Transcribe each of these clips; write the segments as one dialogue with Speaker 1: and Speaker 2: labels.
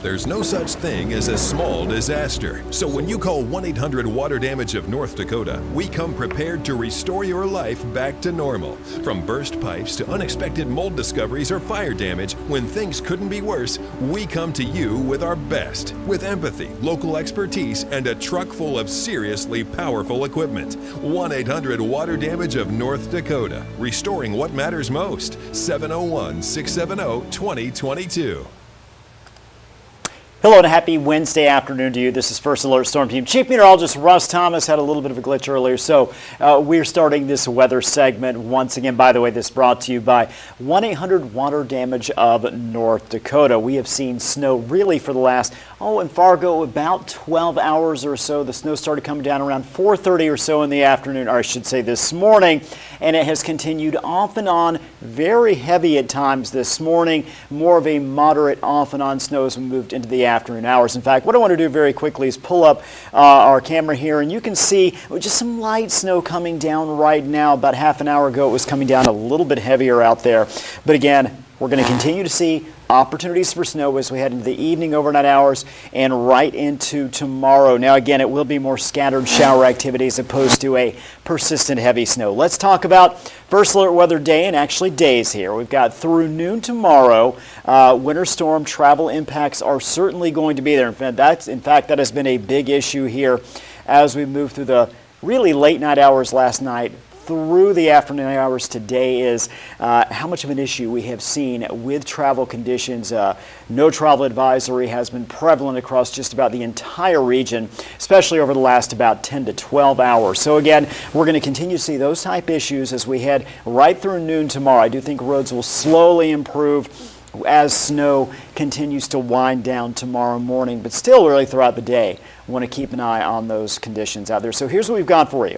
Speaker 1: There's no such thing as a small disaster. So when you call 1-800-WATER DAMAGE of North Dakota, we come prepared to restore your life back to normal. From burst pipes to unexpected mold discoveries or fire damage, when things couldn't be worse, we come to you with our best. With empathy, local expertise, and a truck full of seriously powerful equipment. 1-800-WATER DAMAGE of North Dakota. Restoring what matters most. 701-670-2022.
Speaker 2: Hello and a happy Wednesday afternoon to you. This is First Alert Storm Team. Chief Meteorologist Russ Thomas had a little bit of a glitch earlier, so we're starting this weather segment once again. By the way, this brought to you by 1-800-WATER DAMAGE of North Dakota. We have seen snow really for the last, in Fargo, about 12 hours or so. The snow started coming down around 4:30 or so in the afternoon, or I should say this morning, and it has continued off and on, very heavy at times this morning, more of a moderate off and on snow as we moved into the afternoon hours. In fact, what I want to do very quickly is pull up our camera here, and you can see just some light snow coming down right now. About half an hour ago, it was coming down a little bit heavier out there. But again, we're going to continue to see opportunities for snow as we head into the evening, overnight hours, and right into tomorrow. Now, again, it will be more scattered shower activity as opposed to a persistent heavy snow. Let's talk about First Alert Weather Day, and actually days here. We've got through noon tomorrow. Winter storm travel impacts are certainly going to be there. In fact, that has been a big issue here as we move through the really late night hours last night through the afternoon hours today is how much of an issue we have seen with travel conditions. No travel advisory has been prevalent across just about the entire region, especially over the last about 10 to 12 hours. So again, we're going to continue to see those type issues as we head right through noon tomorrow. I do think roads will slowly improve as snow continues to wind down tomorrow morning, but still really throughout the day, we want to keep an eye on those conditions out there. So here's what we've got for you.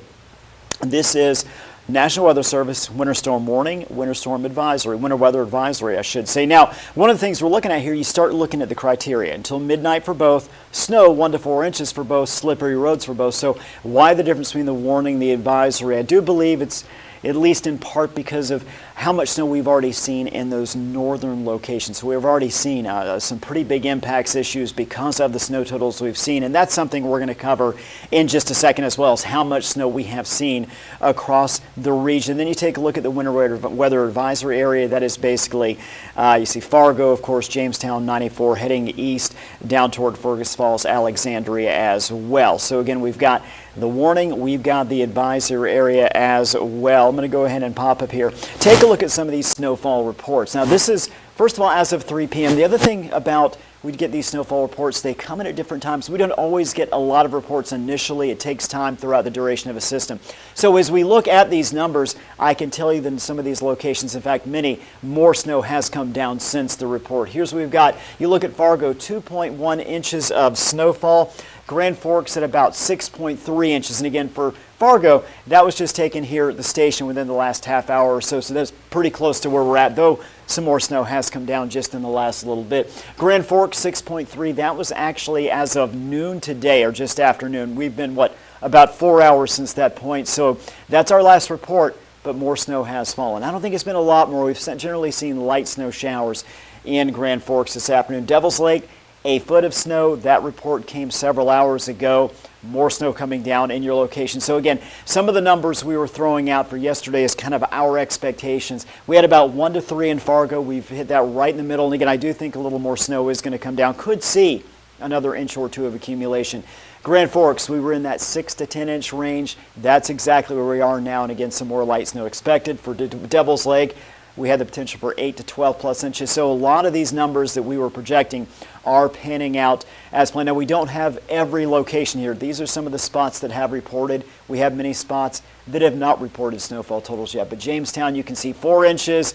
Speaker 2: This is National Weather Service winter storm warning, winter storm advisory, winter weather advisory, I should say. Now, one of the things we're looking at here, you start looking at the criteria. Until midnight for both, snow 1 to 4 inches for both, slippery roads for both. So why the difference between the warning and the advisory? I do believe it's at least in part because of how much snow we've already seen in those northern locations. So we've already seen some pretty big impacts issues because of the snow totals we've seen, and that's something we're going to cover in just a second, as well as how much snow we have seen across the region. Then you take a look at the winter weather advisory area. That is basically, you see Fargo, of course, Jamestown 94, heading east down toward Fergus Falls, Alexandria as well. So again, we've got the warning, we've got the advisory area as well. I'm going to go ahead and pop up here. Take a look at some of these snowfall reports. Now this is, first of all, as of 3 p.m. The other thing about we get these snowfall reports, they come in at different times. We don't always get a lot of reports initially. It takes time throughout the duration of a system. So as we look at these numbers, I can tell you that in some of these locations, in fact, many more snow has come down since the report. Here's what we've got. You look at Fargo, 2.1 inches of snowfall. Grand Forks at about 6.3 inches. And again, for Fargo, that was just taken here at the station within the last half hour or so. So that's pretty close to where we're at, though some more snow has come down just in the last little bit. Grand Forks, 6.3. That was actually as of noon today, or just afternoon. We've been, about 4 hours since that point. So that's our last report, but more snow has fallen. I don't think it's been a lot more. We've generally seen light snow showers in Grand Forks this afternoon. Devil's Lake, a foot of snow. That report came several hours ago. More snow coming down in your location. So again, some of the numbers we were throwing out for yesterday is kind of our expectations. We had about 1 to 3 in Fargo. We've hit that right in the middle. And again, I do think a little more snow is going to come down. Could see another inch or two of accumulation. Grand Forks, we were in that 6 to 10 inch range. That's exactly where we are now. And again, some more light snow expected. For Devil's Lake, we had the potential for 8 to 12 plus inches. So a lot of these numbers that we were projecting are panning out as planned. Now, we don't have every location here. These are some of the spots that have reported. We have many spots that have not reported snowfall totals yet. But Jamestown, you can see 4 inches.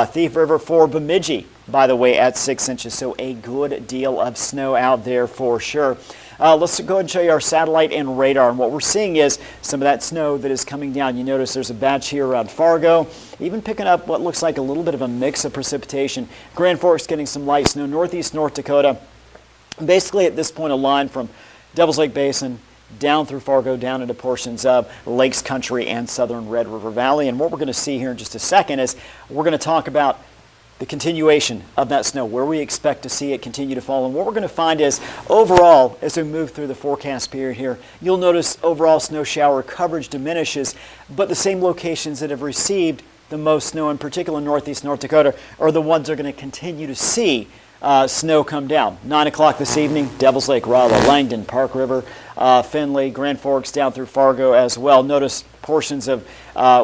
Speaker 2: Thief River 4. Bemidji, by the way, at 6 inches. So a good deal of snow out there for sure. Let's go ahead and show you our satellite and radar. And what we're seeing is some of that snow that is coming down. You notice there's a batch here around Fargo, even picking up what looks like a little bit of a mix of precipitation. Grand Forks getting some light snow. Northeast North Dakota, basically at this point a line from Devil's Lake Basin down through Fargo, down into portions of Lakes Country and southern Red River Valley. And what we're going to see here in just a second is we're going to talk about the continuation of that snow, where we expect to see it continue to fall. And what we're going to find is overall, as we move through the forecast period here, you'll notice overall snow shower coverage diminishes, but the same locations that have received the most snow, in particular northeast North Dakota, are the ones that are going to continue to see snow come down. 9 o'clock this evening, Devils Lake, Rolla, Langdon, Park River, Findlay, Grand Forks, down through Fargo as well. Notice portions of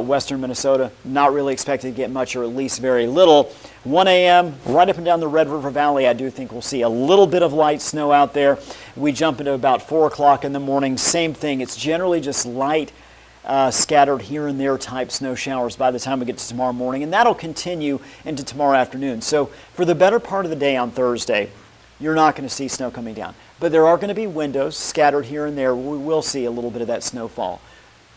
Speaker 2: western Minnesota not really expected to get much, or at least very little. 1 a.m. right up and down the Red River Valley, I do think we'll see a little bit of light snow out there. We jump into about 4 o'clock in the morning, same thing. It's generally just light, scattered here and there type snow showers by the time we get to tomorrow morning, and that'll continue into tomorrow afternoon. So for the better part of the day on Thursday, you're not going to see snow coming down. But there are going to be windows scattered here and there where we will see a little bit of that snowfall.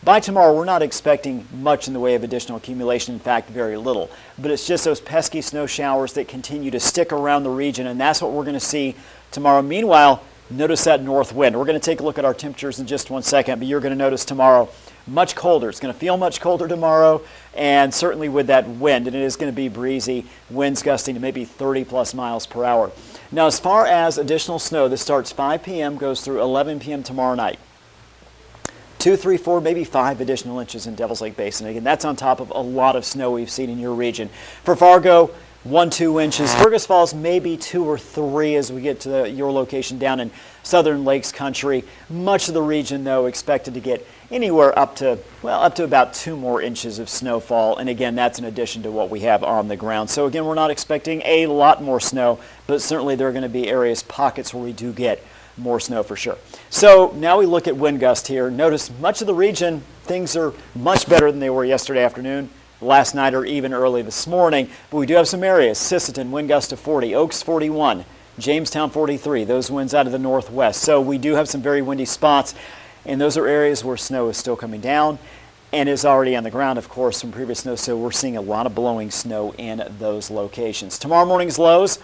Speaker 2: By tomorrow, we're not expecting much in the way of additional accumulation, in fact, very little. But it's just those pesky snow showers that continue to stick around the region, and that's what we're going to see tomorrow. Meanwhile, notice that north wind. We're going to take a look at our temperatures in just 1 second, but you're going to notice tomorrow much colder. It's going to feel much colder tomorrow, and certainly with that wind, and it is going to be breezy, winds gusting to maybe 30 plus miles per hour. Now, as far as additional snow, this starts 5 p.m., goes through 11 p.m. tomorrow night. 2, 3, 4, maybe 5 additional inches in Devils Lake Basin. Again, that's on top of a lot of snow we've seen in your region. For Fargo, 1, 2 inches. Fergus Falls, maybe 2 or 3 as we get to your location down in southern Lakes country. Much of the region, though, expected to get anywhere up to about 2 more inches of snowfall. And again, that's in addition to what we have on the ground. So again, we're not expecting a lot more snow, but certainly there are going to be areas, pockets where we do get more snow for sure. So now we look at wind gust here. Notice much of the region, things are much better than they were yesterday afternoon, last night, or even early this morning. But we do have some areas. Sisseton, wind gust of 40, Oaks 41, Jamestown 43, those winds out of the northwest. So we do have some very windy spots, and those are areas where snow is still coming down and is already on the ground, of course, from previous snow. So we're seeing a lot of blowing snow in those locations. Tomorrow morning's lows,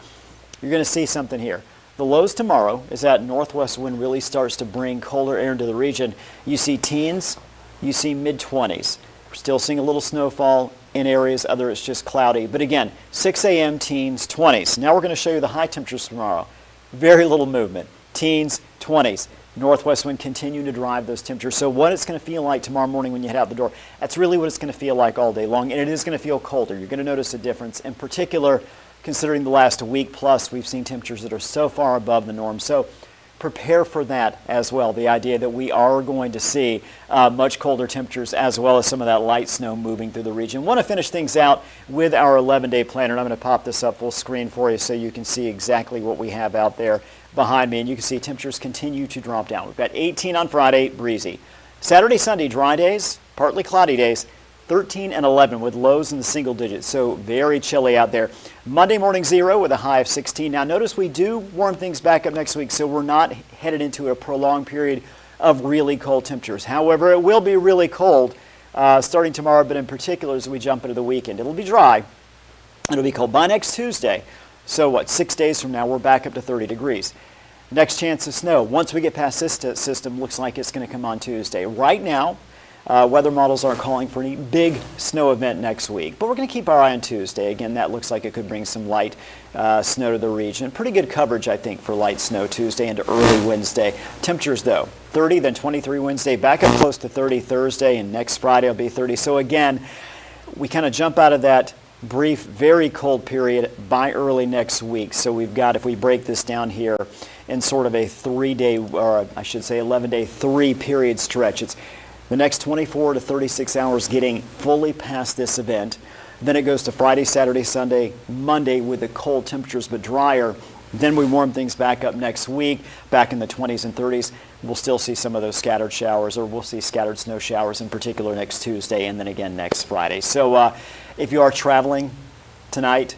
Speaker 2: you're going to see something here. The lows tomorrow is that northwest wind really starts to bring colder air into the region. You see teens, you see mid-20s. We're still seeing a little snowfall in areas, other it's just cloudy. But again, 6 a.m. teens, 20s. Now we're going to show you the high temperatures tomorrow. Very little movement. Teens, 20s. Northwest wind continuing to drive those temperatures. So what it's going to feel like tomorrow morning when you head out the door, that's really what it's going to feel like all day long. And it is going to feel colder. You're going to notice a difference. In particular, considering the last week plus, we've seen temperatures that are so far above the norm. So prepare for that as well, the idea that we are going to see much colder temperatures as well as some of that light snow moving through the region. I want to finish things out with our 11-day planner, and I'm going to pop this up full screen for you so you can see exactly what we have out there behind me. And you can see temperatures continue to drop down. We've got 18 on Friday, breezy. Saturday, Sunday, dry days, partly cloudy days. 13 and 11 with lows in the single digits, so very chilly out there. Monday morning 0 with a high of 16. Now notice we do warm things back up next week, so we're not headed into a prolonged period of really cold temperatures. However, it will be really cold starting tomorrow, but in particular as we jump into the weekend. It'll be dry. It'll be cold by next Tuesday. So 6 days from now, we're back up to 30 degrees. Next chance of snow, once we get past this system, looks like it's going to come on Tuesday. Right now, weather models aren't calling for any big snow event next week, but we're going to keep our eye on Tuesday. Again, that looks like it could bring some light snow to the region. Pretty good coverage, I think, for light snow Tuesday into early Wednesday. Temperatures, though, 30, then 23 Wednesday, back up close to 30 Thursday, and next Friday will be 30. So again, we kind of jump out of that brief, very cold period by early next week. So we've got, if we break this down here in sort of a 3-day, or I should say 11-day, 3-period stretch, it's the next 24 to 36 hours getting fully past this event. Then it goes to Friday, Saturday, Sunday, Monday with the cold temperatures but drier. Then we warm things back up next week, back in the 20s and 30s. We'll still see some of those scattered showers, or we'll see scattered snow showers in particular next Tuesday and then again next Friday. So if you are traveling tonight,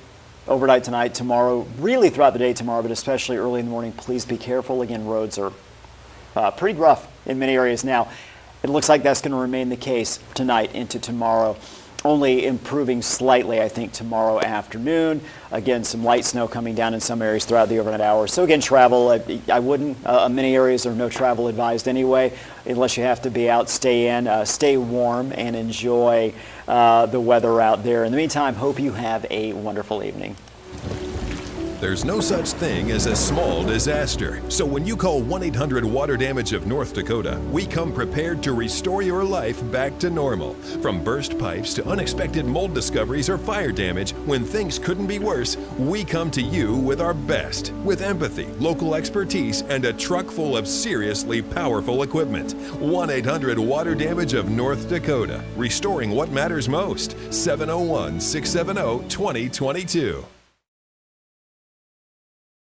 Speaker 2: overnight tonight, tomorrow, really throughout the day tomorrow, but especially early in the morning, please be careful. Again, roads are pretty rough in many areas now. It looks like that's going to remain the case tonight into tomorrow, only improving slightly, I think, tomorrow afternoon. Again, some light snow coming down in some areas throughout the overnight hours. So again, travel, I wouldn't. Many areas are no travel advised anyway, unless you have to be out, stay in, stay warm, and enjoy the weather out there. In the meantime, hope you have a wonderful evening.
Speaker 1: There's no such thing as a small disaster. So when you call 1-800-WATER-DAMAGE of North Dakota, we come prepared to restore your life back to normal. From burst pipes to unexpected mold discoveries or fire damage, when things couldn't be worse, we come to you with our best. With empathy, local expertise, and a truck full of seriously powerful equipment. 1-800-WATER-DAMAGE of North Dakota. Restoring what matters most. 701-670-2022.